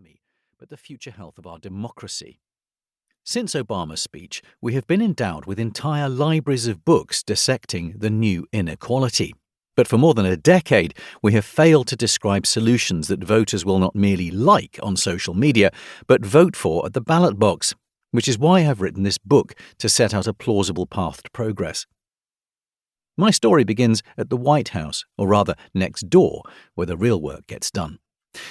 economy, but the future health of our democracy. Since Obama's speech, we have been endowed with entire libraries of books dissecting the new inequality. But for more than a decade, we have failed to describe solutions that voters will not merely like on social media, but vote for at the ballot box, which is why I've written this book to set out a plausible path to progress. My story begins at the White House, or rather next door, where the real work gets done.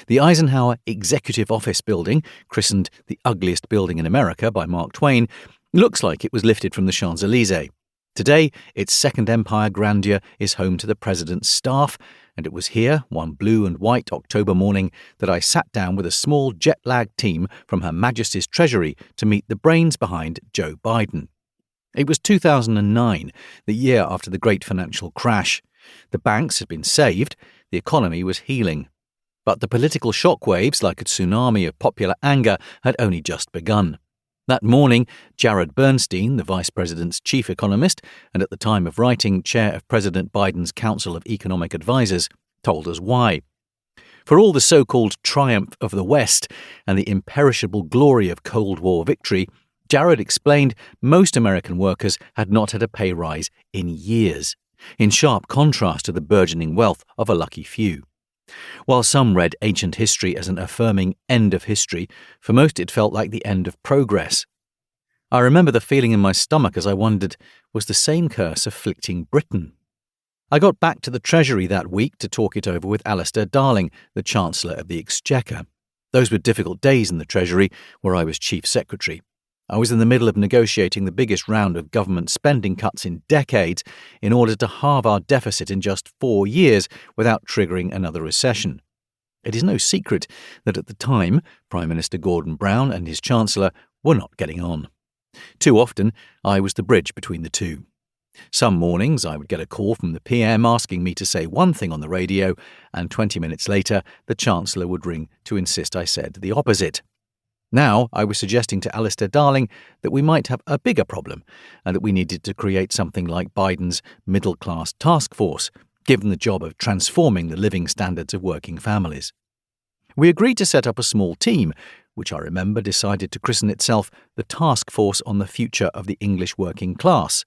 The Eisenhower Executive Office Building, christened the ugliest building in America by Mark Twain, looks like it was lifted from the Champs-Élysées. Today, its Second Empire grandeur is home to the President's staff, and it was here, one blue and white October morning, that I sat down with a small jet-lagged team from Her Majesty's Treasury to meet the brains behind Joe Biden. It was 2009, the year after the great financial crash. The banks had been saved, the economy was healing. But the political shockwaves, like a tsunami of popular anger, had only just begun. That morning, Jared Bernstein, the Vice President's chief economist, and at the time of writing, chair of President Biden's Council of Economic Advisers, told us why. For all the so-called triumph of the West and the imperishable glory of Cold War victory, Jared explained most American workers had not had a pay rise in years, in sharp contrast to the burgeoning wealth of a lucky few. While some read ancient history as an affirming end of history, for most it felt like the end of progress. I remember the feeling in my stomach as I wondered, was the same curse afflicting Britain? I got back to the Treasury that week to talk it over with Alistair Darling, the Chancellor of the Exchequer. Those were difficult days in the Treasury, where I was Chief Secretary. I was in the middle of negotiating the biggest round of government spending cuts in decades in order to halve our deficit in just 4 years without triggering another recession. It is no secret that at the time, Prime Minister Gordon Brown and his Chancellor were not getting on. Too often, I was the bridge between the two. Some mornings I would get a call from the PM asking me to say one thing on the radio, and 20 minutes later the Chancellor would ring to insist I said the opposite. Now I was suggesting to Alistair Darling that we might have a bigger problem and that we needed to create something like Biden's middle-class task force, given the job of transforming the living standards of working families. We agreed to set up a small team, which I remember decided to christen itself the Task Force on the Future of the English Working Class.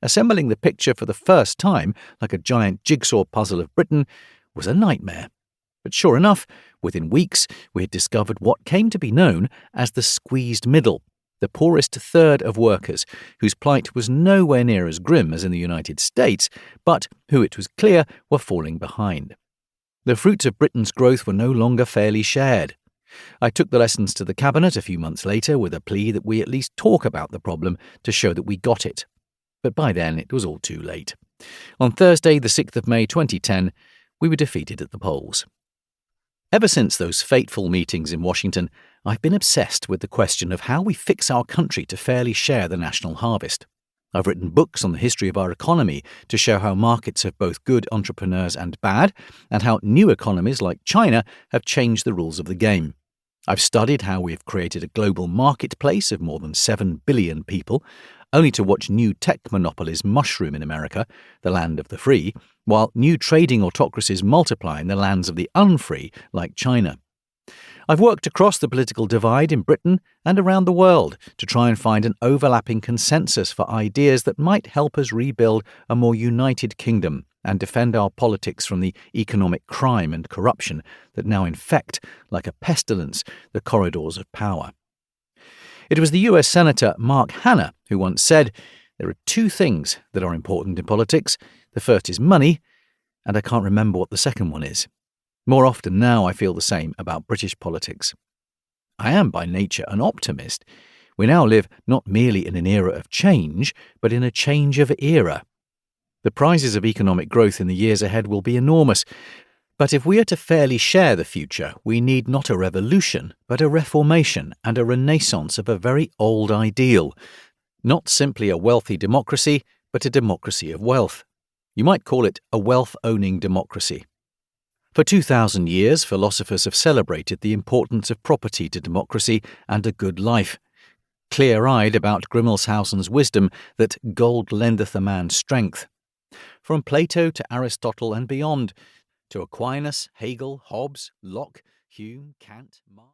Assembling the picture for the first time, like a giant jigsaw puzzle of Britain, was a nightmare. But sure enough, within weeks, we had discovered what came to be known as the squeezed middle, the poorest third of workers, whose plight was nowhere near as grim as in the United States, but who it was clear were falling behind. The fruits of Britain's growth were no longer fairly shared. I took the lessons to the Cabinet a few months later with a plea that we at least talk about the problem to show that we got it. But by then it was all too late. On Thursday, the 6th of May 2010, we were defeated at the polls. Ever since those fateful meetings in Washington, I've been obsessed with the question of how we fix our country to fairly share the national harvest. I've written books on the history of our economy to show how markets have both good entrepreneurs and bad, and how new economies like China have changed the rules of the game. I've studied how we have created a global marketplace of more than 7 billion people, only to watch new tech monopolies mushroom in America, the land of the free, while new trading autocracies multiply in the lands of the unfree, like China. I've worked across the political divide in Britain and around the world to try and find an overlapping consensus for ideas that might help us rebuild a more united kingdom and defend our politics from the economic crime and corruption that now infect, like a pestilence, the corridors of power. It was the US Senator Mark Hanna who once said, "There are 2 things that are important in politics. The first is money, and I can't remember what the second one is." More often now I feel the same about British politics. I am by nature an optimist. We now live not merely in an era of change, but in a change of era. The prizes of economic growth in the years ahead will be enormous. But if we are to fairly share the future, we need not a revolution, but a reformation and a renaissance of a very old ideal. Not simply a wealthy democracy, but a democracy of wealth. You might call it a wealth-owning democracy. For 2,000 years, philosophers have celebrated the importance of property to democracy and a good life, clear-eyed about Grimmelshausen's wisdom that gold lendeth a man strength. From Plato to Aristotle and beyond, to Aquinas, Hegel, Hobbes, Locke, Hume, Kant, Marx.